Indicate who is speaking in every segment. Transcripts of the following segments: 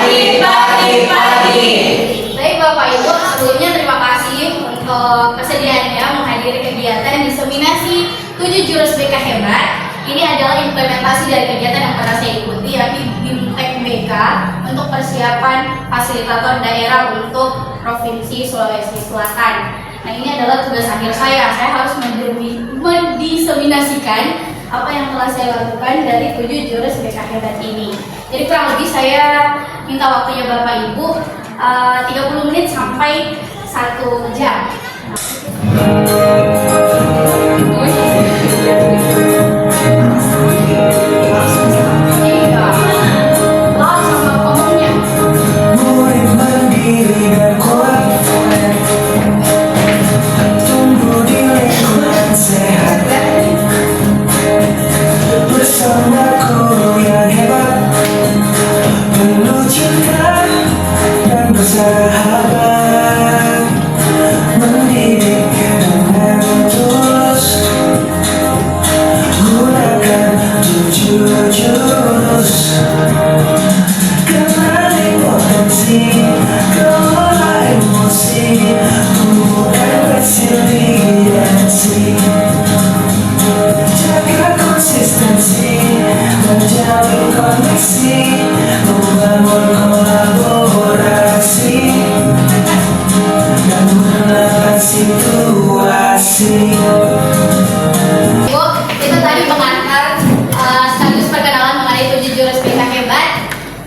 Speaker 1: Pagi. Baik Bapak Ibu, sebelumnya terima kasih untuk kesediaannya menghadiri kegiatan diseminasi 7 jurus BK Hebat. Ini adalah implementasi dari kegiatan yang pernah saya ikuti, yakni BIMTEK BK untuk persiapan fasilitator daerah untuk Provinsi Sulawesi Selatan. Nah, ini adalah tugas akhir saya. Saya harus mendiseminasikan apa yang telah saya lakukan dari 7 jurus BK Hebat ini. Jadi kurang lebih saya minta waktunya Bapak Ibu 30 menit sampai 1 jam. Itu tadi pengantar sekaligus perkenalan mengenai 7 jurus BK Hebat,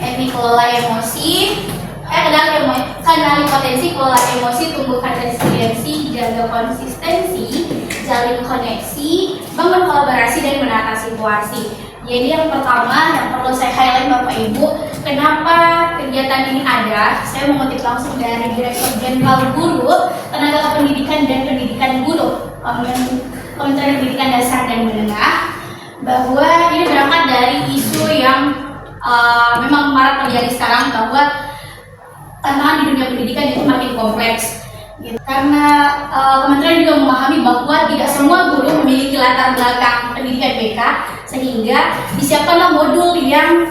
Speaker 1: yakni kelola emosi, kenali potensi, kelola emosi, tumbuhkan resiliensi, jaga konsistensi, jalin koneksi, bangun kolaborasi dan menata situasi. Jadi yang pertama yang perlu saya highlight Bapak Ibu, kenapa kegiatan ini ada? Saya mengutip langsung dari Direktur Jenderal Guru, Tenaga Kependidikan dan Pendidikan Guru, Kementerian Pendidikan Dasar dan Menengah, bahwa ini berangkat dari isu yang memang marak terjadi sekarang, bahwa tantangan di dunia pendidikan itu makin kompleks. Karena kementerian juga memahami bahwa tidak semua guru memiliki latar belakang pendidikan BK, sehingga disiapkanlah modul yang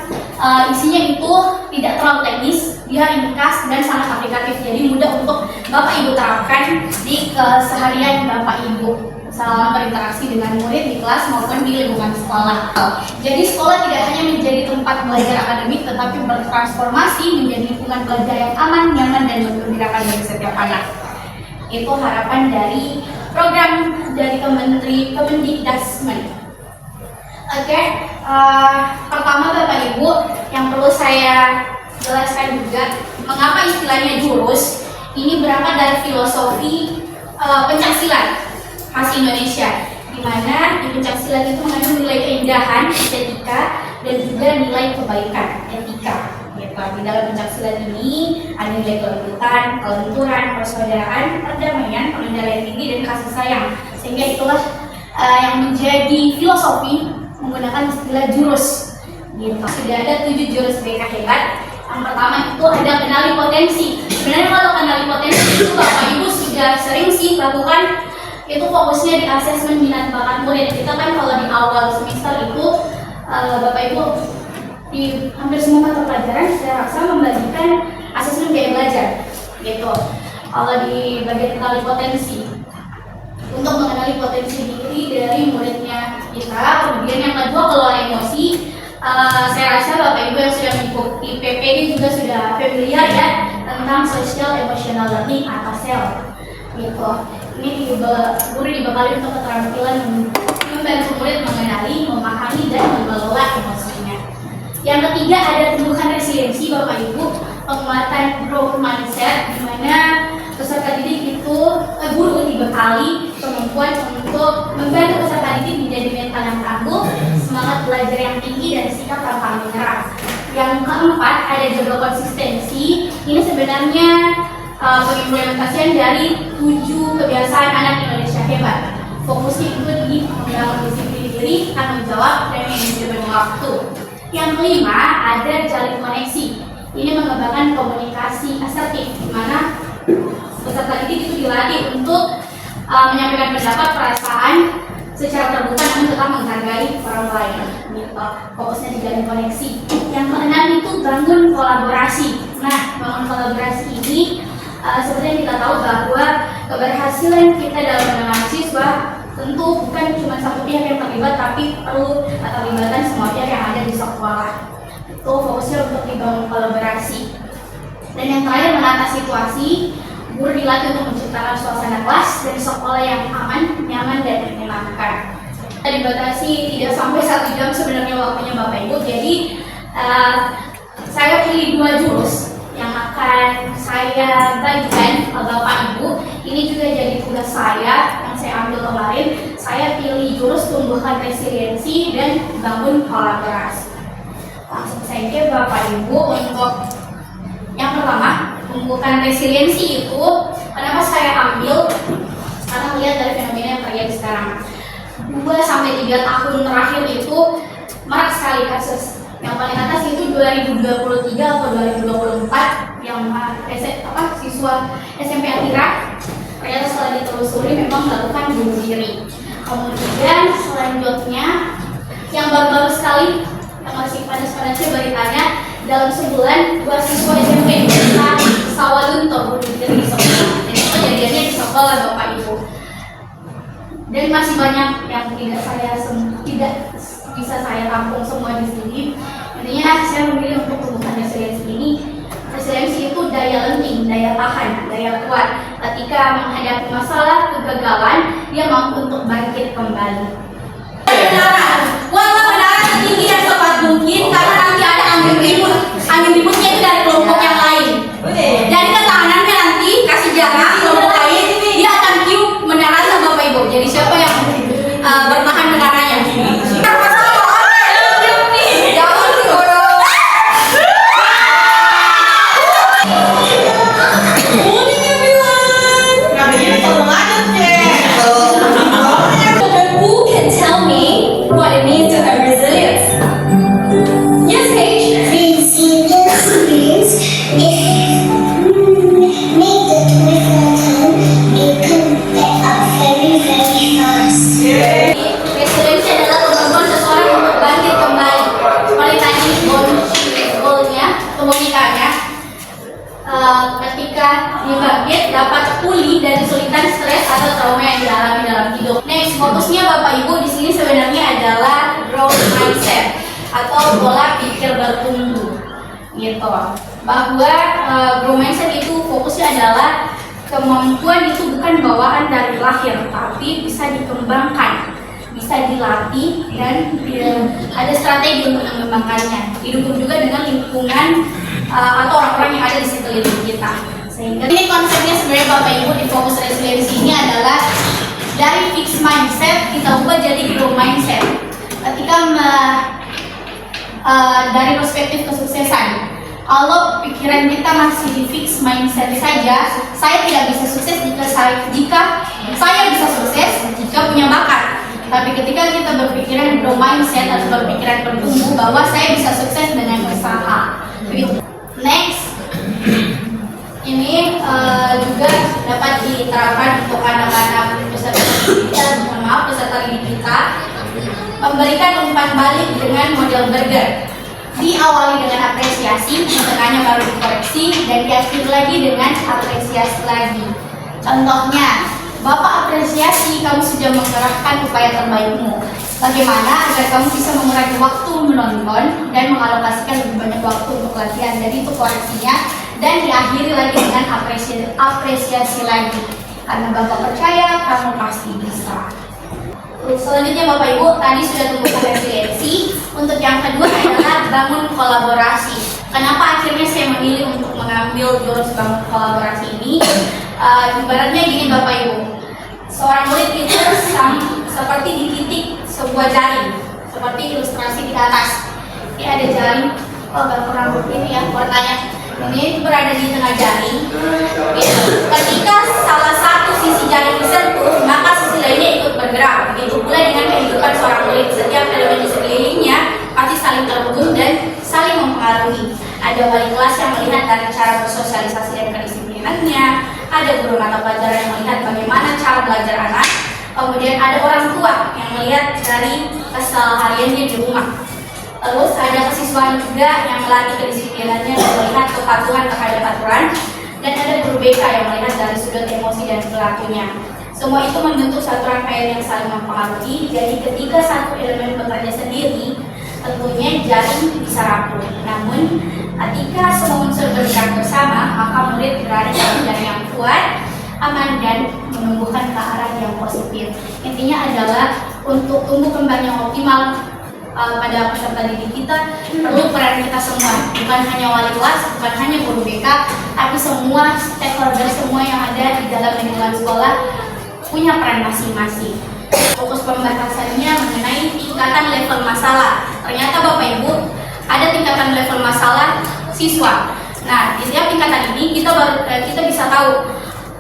Speaker 1: isinya itu tidak terlalu teknis, dia ringkas dan sangat aplikatif, jadi mudah untuk Bapak Ibu terapkan di keseharian Bapak Ibu selama berinteraksi dengan murid di kelas maupun di lingkungan sekolah. Jadi sekolah tidak hanya menjadi tempat belajar akademik, tetapi bertransformasi menjadi lingkungan belajar yang aman, nyaman, dan menggembirakan bagi setiap anak. Itu harapan dari program dari Kemendikdasmen. Oke, pertama Bapak Ibu yang perlu saya jelaskan juga mengapa istilahnya jurus. Ini berangkat dari filosofi pencaksilat khas Indonesia, di mana di pencaksilat itu mengandung nilai keindahan, estetika, dan juga nilai kebaikan, etika. Di dalam pencaksilat ini ada nilai kelembutan, kelenturan, persaudaraan, perdamaian, pengendalian diri, dan kasih sayang. Sehingga itulah yang menjadi filosofi menggunakan istilah jurus. Sudah ada 7 jurus BK Hebat. Yang pertama itu ada kenali potensi. Sebenarnya kalau kenali potensi itu Bapak Ibu sudah sering sih lakukan. Itu fokusnya di asesmen minat bakat murid. Kita kan kalau di awal semester itu Bapak Ibu di hampir semua mata pelajaran saya rasa membagikan asesmen gaya belajar gitu. Kalau di bagian kenali potensi, untuk mengenali potensi diri dari muridnya kita. Kemudian yang kedua kelola emosi. Saya rasa Bapak Ibu yang sudah mengikuti PPD juga sudah familiar ya tentang social emotional learning atau SEL gitu. Ini guru dibekali untuk keterampilan membantu murid mengenali, memahami, dan mengelola emosinya. Yang ketiga ada tumbuhkan resiliensi Bapak Ibu, penguatan growth mindset, di mana peserta didik itu guru dibekali kemampuan untuk membantu peserta didik menjadi mental yang tangguh, semangat belajar yang tinggi, dan sikap pantang menyerah. Yang keempat ada jaga konsistensi. Ini sebenarnya pengimplementasian dari 7 kebiasaan anak Indonesia Hebat. Fokusnya itu di membangun disiplin diri, tanggung jawab, dan manajemen waktu. Yang kelima ada jalin koneksi. Ini mengembangkan komunikasi asertif, di mana peserta didik itu dilatih untuk menyampaikan pendapat, perasaan, secara terbuka namun tetap menghargai orang lain. Gitu. Fokusnya di jalin koneksi. Yang keenam itu bangun kolaborasi. Nah, bangun kolaborasi ini seperti yang kita tahu bahwa keberhasilan kita dalam mahasiswa tentu bukan cuma satu pihak yang terlibat, tapi perlu keterlibatan semua pihak yang ada di sekolah. Itu fokusnya untuk dibangun kolaborasi. Dan yang terakhir, menata situasi. Guru dilatih untuk menciptakan suasana kelas dan sekolah yang aman, nyaman, dan menyenangkan. Kita dibatasi tidak sampai 1 jam sebenarnya waktunya Bapak Ibu. Jadi saya pilih 2 jurus yang akan saya bagikan ke Bapak Ibu. Ini juga jadi tugas saya yang saya ambil kemarin. Saya pilih jurus tumbuhkan resiliensi dan bangun kolaborasi. Langsung saja Bapak Ibu, untuk yang pertama, tumbuhkan resiliensi itu kenapa saya ambil? Karena melihat dari fenomena yang terjadi sekarang. 2-3 tahun terakhir itu marak sekali kasus. Yang paling atas itu 2023 atau 2024 yang siswa SMP Atira ternyata setelah ditelusuri memang melakukan bunuh diri. Kemudian selanjutnya yang baru-baru sekali yang masih panas-panasnya beritanya, dalam sebulan 2 siswa SMP di desa Sawalunto bunuh diri di sekolah. Dan itu kejadiannya di sekolah Bapak Ibu. Dan masih banyak yang tidak bisa saya tampung semua di sini. Intinya saya memilih untuk tumbuhkan resiliensi ini. Resiliensi itu daya lenting, daya tahan, daya kuat. Ketika menghadapi masalah, kegagalan, dia mampu untuk bangkit kembali. Kebenaran, walau kebenaran setinggi dan secepat mungkin, karena nanti ada angin ributnya itu dari kelompok yang lain. Jadi ketahanannya nanti kasih jarak kelompok lain, dia akan tiup mendaratnya Bapak Ibu. Jadi siapa yang bertahan mendaratnya? Ketika dibangkit dapat pulih dari kesulitan, stres atau trauma yang dialami dalam hidup. Next, fokusnya Bapak Ibu di sini sebenarnya adalah growth mindset atau pola pikir bertumbuh. Gitu. Bahwa growth mindset itu fokusnya adalah kemampuan itu bukan bawaan dari lahir, tapi bisa dikembangkan, bisa dilatih, dan ada strategi untuk mengembangkannya. Didukung juga dengan lingkungan atau orang-orang yang ada di sekeliling kita. Sehingga ini konsepnya sebenarnya Bapak Ibu di fokus resiliensi ini adalah dari fixed mindset kita ubah jadi growth mindset. Ketika dari perspektif kesuksesan, kalau pikiran kita masih di fixed mindset saja, saya tidak bisa sukses jika saya bisa sukses jika punya bakat. Tapi ketika kita berpikiran growth mindset atau berpikiran bertumbuh bahwa saya bisa sukses dengan usaha. Begitu. Next, ini juga dapat diterapkan untuk anak-anak peserta didik kita, memberikan umpan balik dengan model burger. Diawali dengan apresiasi, di tengahnya baru dikoreksi, dan diakhiri lagi dengan apresiasi lagi. Contohnya, Bapak apresiasi kamu sudah mengerahkan upaya terbaikmu. Bagaimana agar kamu bisa mengurangi waktu menonton dan mengalokasikan lebih banyak waktu untuk latihan. Jadi itu koreksinya, dan diakhiri lagi dengan apresiasi lagi. Karena Bapak percaya kamu pasti bisa. Selanjutnya Bapak Ibu, tadi sudah tumbuhkan resiliensi. Untuk yang kedua adalah bangun kolaborasi. Kenapa akhirnya saya memilih untuk mengambil jurus bangun kolaborasi ini? Ibaratnya gini Bapak Ibu, seorang murid itu seperti di titik sebuah jaring, seperti ilustrasi di atas. Ini ada jaring, agak kurang ini ya warnanya. Ini berada di tengah jaring. Ketika salah satu sisi jaring disentuh, maka sisi lainnya ikut bergerak. Begitu pula dengan kehidupan seorang murid. Setiap elemen di sekelilingnya pasti saling terhubung dan saling mempengaruhi. Ada wali kelas yang melihat dari cara bersosialisasi dan kedisiplinannya. Ada guru mata pelajaran yang melihat bagaimana cara belajar anak. Kemudian ada orang tua yang melihat dari kesehariannya di rumah. Terus ada kesiswaan juga yang melatih kedisiplinannya dan melihat kepatuhan terhadap aturan. Dan ada guru BK yang melihat dari sudut emosi dan perilakunya. Semua itu membentuk satu rangkaian yang saling mempengaruhi. Jadi ketika satu elemen bekerja sendiri, tentunya jaring bisa rapuh. Namun ketika semua unsur bergerak bersama, maka murid berada dalam jaring yang kuat, aman, dan menumbuhkan ke arah yang positif. Intinya adalah untuk tumbuh kembang yang optimal pada peserta didik kita, perlu peran kita semua, bukan hanya wali kelas, bukan hanya guru BK, tapi semua stakeholder, semua yang ada di dalam lingkungan sekolah punya peran masing-masing. Fokus pembatasannya mengenai tingkatan level masalah. Ternyata Bapak Ibu, ada tingkatan level masalah siswa. Nah, di setiap tingkatan ini kita bisa tahu,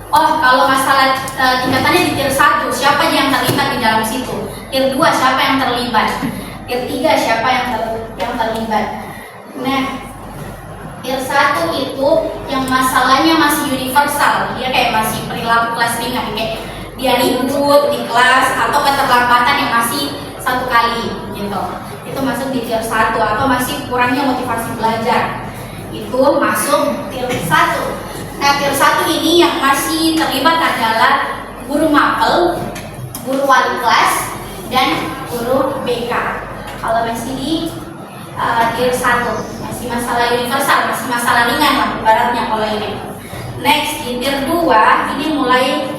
Speaker 1: oh kalau masalah tingkatannya di tier 1, siapa yang terlibat di dalam situ? Tier 2, siapa yang terlibat? Tier 3, siapa yang terlibat? Nah, tier 1 itu yang masalahnya masih universal, dia kayak masih perilaku kelas ringan, kayak dia ribut di kelas atau keterlambatan yang masih 1 kali gitu. Itu masuk di tier 1, atau masih kurangnya motivasi belajar. Itu masuk tier 1. Nah, tier 1 ini yang masih terlibat adalah guru mapel, guru wali kelas, dan guru BK. Kalau masih di tier 1, masih masalah universal, masih masalah ringan lah ibaratnya kalau ini. Next, di tier 2 ini mulai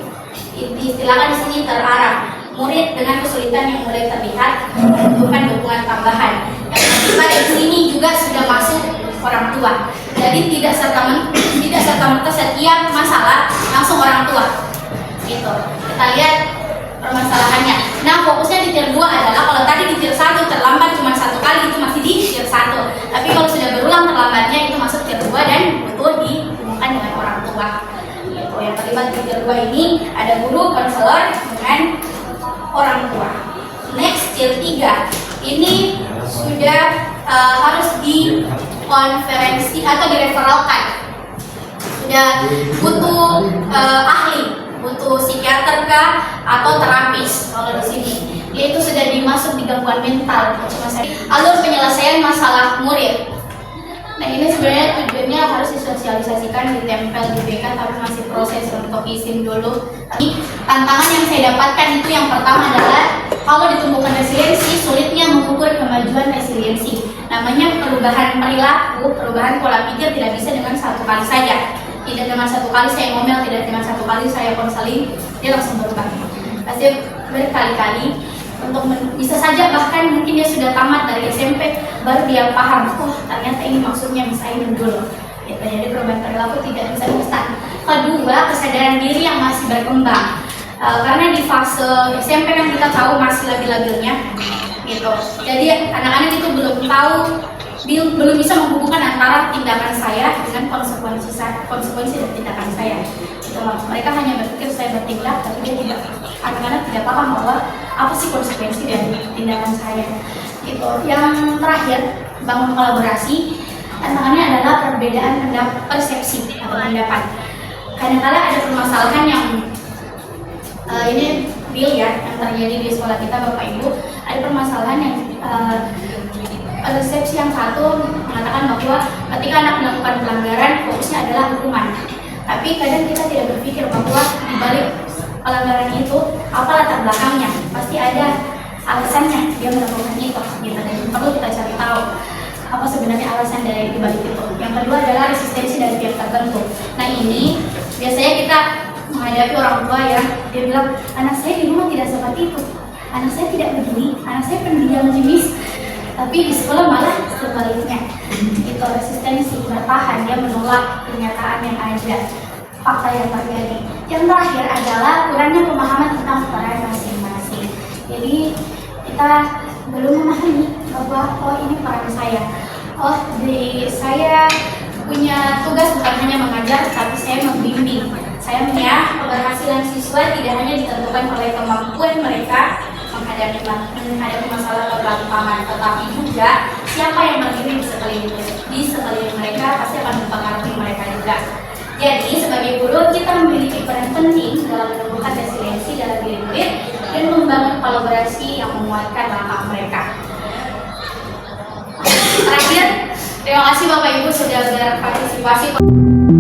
Speaker 1: diistilahkan di sini terarah. Murid dengan kesulitan yang mulai terlihat membutuhkan dukungan tambahan. Yang kedua di sini juga sudah masuk orang tua. Jadi tidak serta-merta setiap masalah langsung orang tua. Gitu. Kita lihat permasalahannya. Nah, fokusnya di tier 2 adalah kalau tadi di tier 1 terlambat cuma 1 kali, itu masih di tier 1. Tapi kalau sudah berulang terlambatnya itu masuk tier 2 dan butuh dihubungkan dengan orang tua. Gitu. Yang terlibat di tier 2 ini ada guru, konselor, dengan orang tua. Next, tier 3. Ini sudah harus dikonferensi atau direferalkan. Sudah butuh ahli, butuh psikiater kah atau terapis kalau di sini. Dia itu sudah dimasuk di gangguan mental, alur penyelesaian masalah murid. Nah, ini sebenarnya tujuannya harus disosialisasikan, ditempel di BK, tapi masih proses untuk izin dulu. Tapi tantangan yang saya dapatkan itu yang pertama adalah kalau ditumbuhkan resiliensi, sulitnya mengukur kemajuan resiliensi. Namanya perubahan perilaku, perubahan pola pikir tidak bisa dengan 1 kali saja. Tidak dengan 1 kali saya ngomel, tidak dengan 1 kali saya konseling, dia langsung berubah. Pasti berkali-kali. Untuk bisa saja bahkan mungkin dia sudah tamat dari SMP baru dia paham, oh ternyata ini maksudnya misalnya dulu. Gitu. Jadi perubahan perilaku tidak bisa instan. Kedua, kesadaran diri yang masih berkembang. Karena di fase SMP kan kita tahu masih labil-labilnya, gitu. Jadi anak-anak itu belum bisa menghubungkan antara tindakan saya dengan konsekuensi dari tindakan saya. Gitu. Mereka hanya berpikir saya bertindak, tapi anak-anak tidak paham bahwa apa sih konsekuensi dari tindakan saya. Gitu. Yang terakhir, bangun kolaborasi. Tantangannya adalah perbedaan persepsi atau pendapat. Kadang-kadang ada permasalahan yang ini real ya, yang terjadi di sekolah kita Bapak Ibu. Ada permasalahan yang persepsi yang satu mengatakan bahwa ketika anak melakukan pelanggaran, fokusnya adalah hukuman. Tapi kadang kita tidak berpikir bahwa di balik pelanggaran itu apa latar belakangnya, pasti ada alasannya dia melakukan itu, gitu. Dan perlu kita cari tahu apa sebenarnya alasan dari dibalik itu. Yang kedua adalah resistensi dari pihak tertentu. Nah, ini biasanya kita menghadapi orang tua yang dia bilang, anak saya di rumah tidak seperti itu, anak saya tidak begini, anak saya pendiam jenis, tapi di sekolah malah sebaliknya. Itu resistensi, bertahan, dia menolak kenyataan yang ada, fakta yang terjadi. Yang terakhir adalah kurangnya pemahaman tentang peran masing-masing. Jadi kita belum memahami bahwa oh ini peran saya, oh saya punya tugas bukan hanya mengajar, tapi saya membimbing. Saya punya keberhasilan siswa tidak hanya ditentukan oleh kemampuan mereka menghadapi masalah kegampaman, tetapi juga siapa yang berdiri di sekeliling mereka pasti akan mempengaruhi mereka juga. Jadi sebagai guru kita memiliki peran penting dalam menumbuhkan resiliensi dalam diri murid Terima kasih Bapak Ibu sudah berpartisipasi.